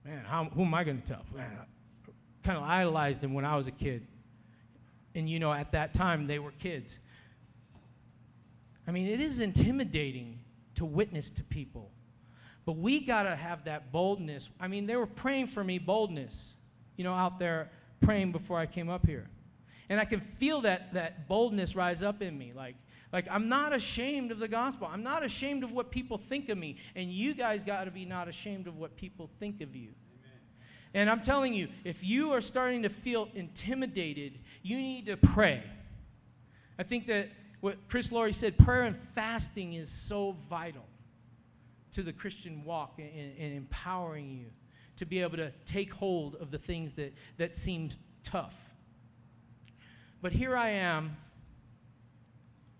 Man, who am I going to tell? Man, I kind of idolized them when I was a kid. And, at that time, they were kids. I mean, it is intimidating to witness to people. But we got to have that boldness. I mean, they were praying for me, boldness, out there praying before I came up here. And I can feel that boldness rise up in me. Like I'm not ashamed of the gospel. I'm not ashamed of what people think of me. And you guys got to be not ashamed of what people think of you. Amen. And I'm telling you, if you are starting to feel intimidated, you need to pray. I think that what Chris Laurie said, prayer and fasting is so vital to the Christian walk and empowering you to be able to take hold of the things that seemed tough. But here I am,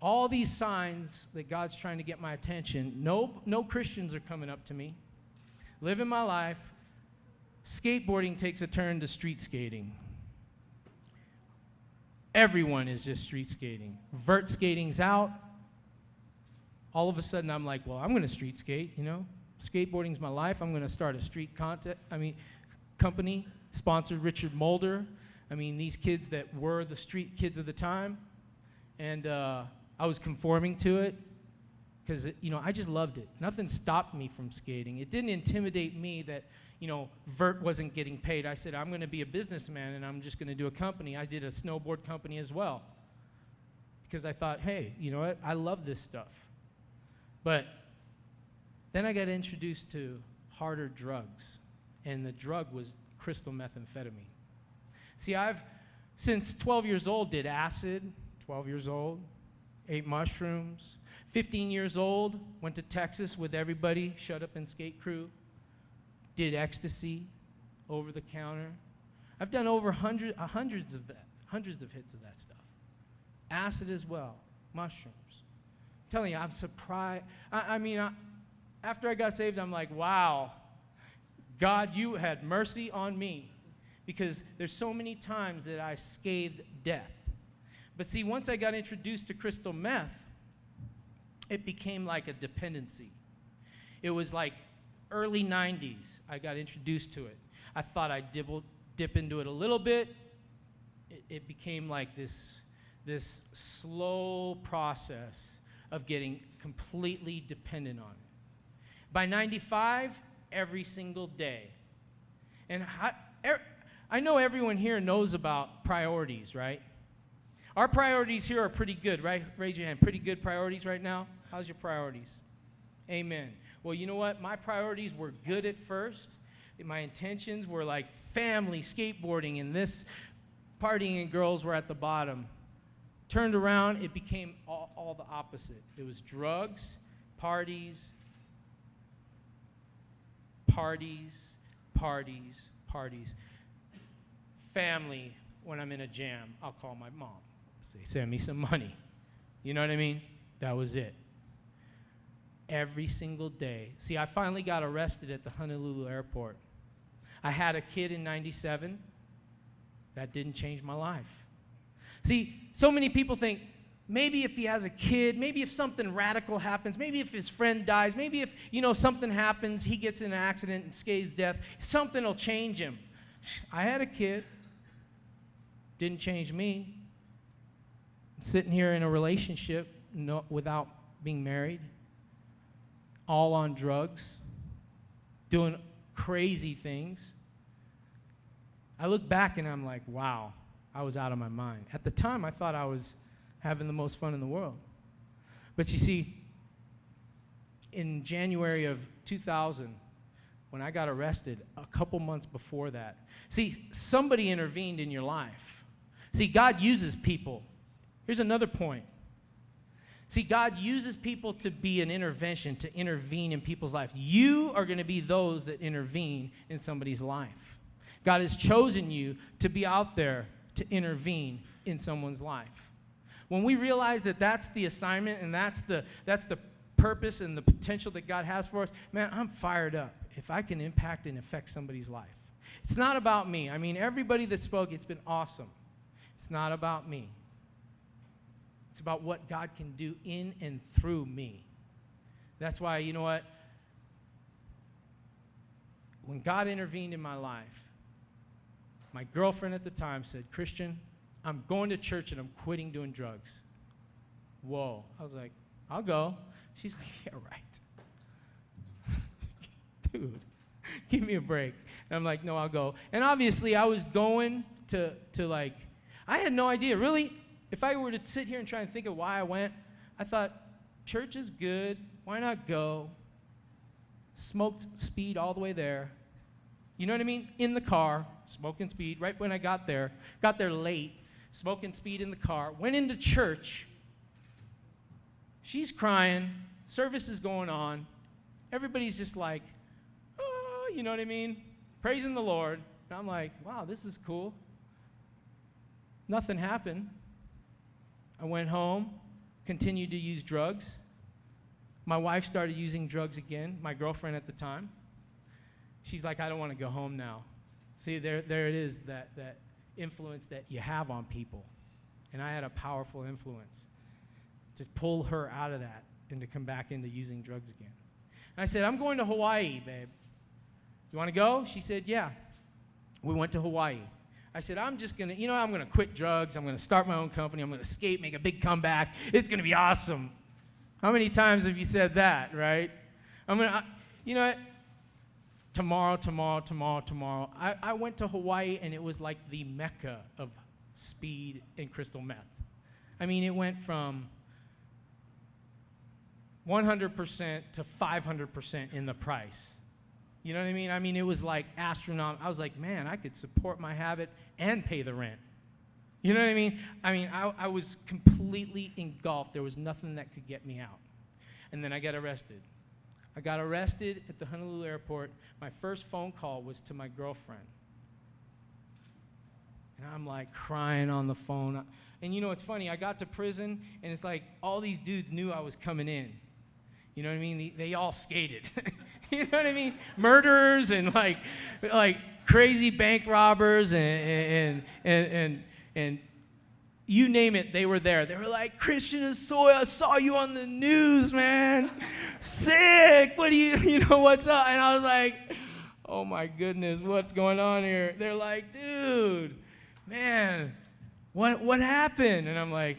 all these signs that God's trying to get my attention. No Christians are coming up to me. Living my life. Skateboarding takes a turn to street skating. Everyone is just street skating. Vert skating's out. All of a sudden, I'm like, well, I'm going to street skate, Skateboarding's my life. I'm going to start a street company, sponsored Richard Mulder. I mean, these kids that were the street kids of the time. And I was conforming to it because, I just loved it. Nothing stopped me from skating. It didn't intimidate me that, Vert wasn't getting paid. I said, I'm going to be a businessman, and I'm just going to do a company. I did a snowboard company as well because I thought, hey, you know what? I love this stuff. But then I got introduced to harder drugs, and the drug was crystal methamphetamine. See, since 12 years old, did acid, 12 years old, ate mushrooms. 15 years old, went to Texas with everybody, shut up and skate crew. Did ecstasy, over the counter. I've done over hundreds of hits of that stuff. Acid as well, mushrooms. I'm telling you, I'm surprised. After I got saved, I'm like, wow, God, you had mercy on me. Because there's so many times that I scathed death. But see, once I got introduced to crystal meth, it became like a dependency. It was like early 90s, I got introduced to it. I thought I'd dip into it a little bit. It became like this slow process of getting completely dependent on it. By 95, every single day. And I know everyone here knows about priorities, right? Our priorities here are pretty good, right? Raise your hand. Pretty good priorities right now? How's your priorities? Amen. Well, you know what? My priorities were good at first. My intentions were like family, skateboarding, and this partying and girls were at the bottom. Turned around, it became all the opposite. It was drugs, parties, family. When I'm in a jam, I'll call my mom. Say, send me some money. You know what I mean? That was it. Every single day. See, I finally got arrested at the Honolulu airport. I had a kid in 97. That didn't change my life. See, so many people think, maybe if he has a kid, maybe if something radical happens, maybe if his friend dies, maybe if, something happens, he gets in an accident and scathes death, something will change him. I had a kid. Didn't change me. I'm sitting here in a relationship without being married, all on drugs, doing crazy things. I look back and I'm like, wow, I was out of my mind. At the time, I thought I was having the most fun in the world. But you see, in January of 2000, when I got arrested, a couple months before that, see, somebody intervened in your life. See, God uses people. Here's another point. See, God uses people to be an intervention, to intervene in people's life. You are going to be those that intervene in somebody's life. God has chosen you to be out there to intervene in someone's life. When we realize that that's the assignment and that's the purpose and the potential that God has for us, man, I'm fired up if I can impact and affect somebody's life. It's not about me. I mean, everybody that spoke, it's been awesome. It's not about me. It's about what God can do in and through me. That's why, you know what? when God intervened in my life, my girlfriend at the time said, Christian, I'm going to church and I'm quitting doing drugs. Whoa. I was like, I'll go. She's like, yeah, right. Dude, give me a break. And I'm like, no, I'll go. And obviously I was going to like, I had no idea. Really, if I were to sit here and try and think of why I went, I thought, church is good. Why not go? Smoked speed all the way there. You know what I mean? In the car, smoking speed right when I got there late, smoking speed in the car, went into church. She's crying, service is going on. Everybody's just like, oh, you know what I mean? Praising the Lord. And I'm like, wow, this is cool. Nothing happened. I went home, continued to use drugs. My wife started using drugs again, my girlfriend at the time. She's like, I don't want to go home now. See, there it is, that influence that you have on people. And I had a powerful influence to pull her out of that and to come back into using drugs again. And I said, I'm going to Hawaii, babe. You want to go? She said, yeah. We went to Hawaii. I said, I'm going to quit drugs. I'm going to start my own company. I'm going to skate, make a big comeback. It's going to be awesome. How many times have you said that, right? You know what? Tomorrow. I went to Hawaii, and it was like the mecca of speed and crystal meth. I mean, it went from 100% to 500% in the price. You know what I mean? I mean, it was like astronomical. I was like, man, I could support my habit and pay the rent. You know what I mean? I was completely engulfed. There was nothing that could get me out. And then I got arrested. I got arrested at the Honolulu airport. My first phone call was to my girlfriend. And I'm like crying on the phone. And you know, it's funny. I got to prison, and it's like all these dudes knew I was coming in. You know what I mean? They all skated. You know what I mean? Murderers and like crazy bank robbers and you name it, they were there. They were like, Christian Hosoi, I saw you on the news, man. Sick. What do you know, what's up? And I was like, oh my goodness, what's going on here? They're like, dude, man, what happened? And I'm like,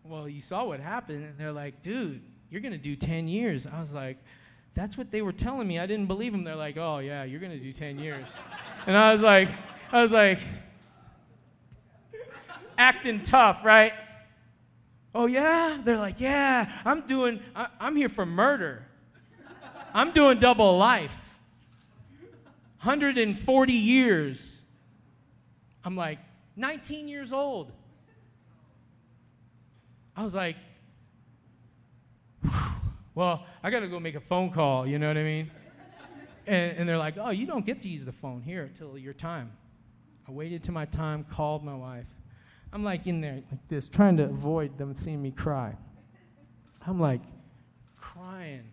well, you saw what happened. And they're like, dude, you're going to do 10 years. I was like, that's what they were telling me. I didn't believe them. They're like, oh, yeah, you're going to do 10 years. And I was like, acting tough, right? Oh, yeah? They're like, yeah, I'm here for murder. I'm doing double life. 140 years. I'm like, 19 years old. I was like, well, I got to go make a phone call, you know what I mean? And they're like, oh, you don't get to use the phone here until your time. I waited till my time, called my wife. I'm like in there like this, trying to avoid them seeing me cry. I'm like crying,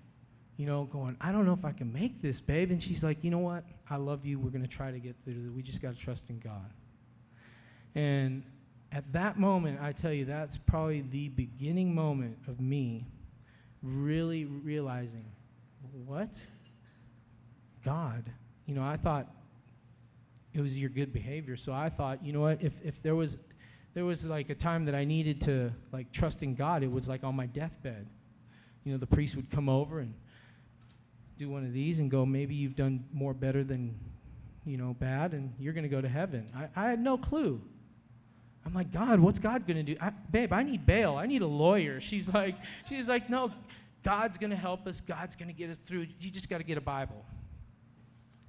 you know, going, I don't know if I can make this, babe. And she's like, you know what? I love you. We're going to try to get through this. We just got to trust in God. And at that moment, I tell you, that's probably the beginning moment of me really realizing, what? God. You know, I thought it was your good behavior. So I thought, you know what, if there was like a time that I needed to like trust in God, it was like on my deathbed. You know, the priest would come over and do one of these and go, maybe you've done more better than, you know, bad, and you're going to go to heaven. I had no clue. I'm like, God, what's God going to do? Babe, I need bail. I need a lawyer. She's like, no, God's going to help us. God's going to get us through. You just got to get a Bible.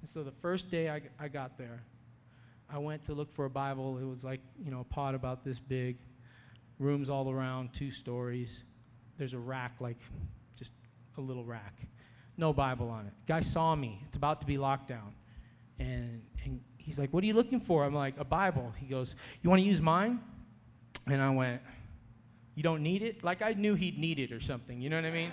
And so the first day I got there, I went to look for a Bible. It was like, you know, a pot about this big, rooms all around, 2 stories. There's a rack, like just a little rack. No Bible on it. Guy saw me. It's about to be lockdown. And he's like, what are you looking for? I'm like, a Bible. He goes, you want to use mine? And I went, you don't need it? Like I knew he'd need it or something. You know what I mean?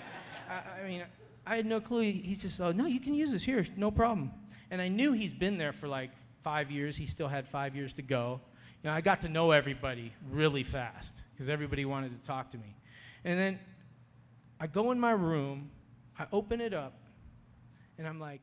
I had no clue. He's just, oh, no, you can use this here. No problem. And I knew he's been there for like 5 years. He still had 5 years to go. You know, I got to know everybody really fast because everybody wanted to talk to me. And then I go in my room, I open it up, and I'm like,